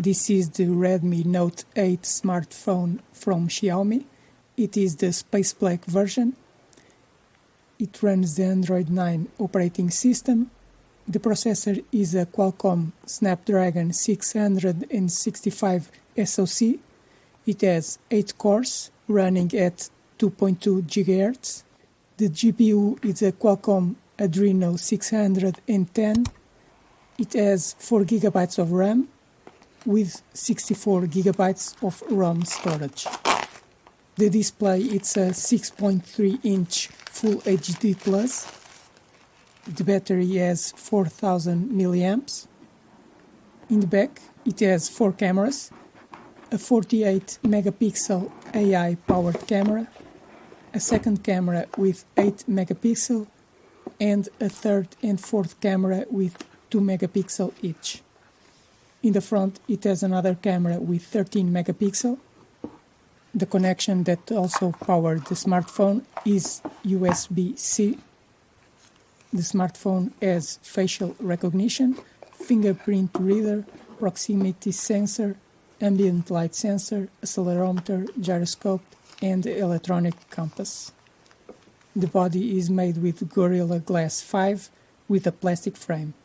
This is the Redmi Note 8 smartphone from Xiaomi. It is the Space Black version. It runs the Android 9 operating system. The processor is a Qualcomm Snapdragon 665 SoC. It has 8 cores running at 2.2 GHz. The GPU is a Qualcomm Adreno 610. It has 4 GB of RAM with 64 GB of ROM storage. The display is a 6.3-inch Full HD+. The battery has 4000 mAh. In the back, it has 4 cameras, a 48 megapixel AI-powered camera, a second camera with 8 megapixel, and a third and fourth camera with 2 megapixel each. In the front, it has another camera with 13 megapixel. The connection that also powers the smartphone is USB-C. The smartphone has facial recognition, fingerprint reader, proximity sensor, ambient light sensor, accelerometer, gyroscope, and electronic compass. The body is made with Gorilla Glass 5 with a plastic frame.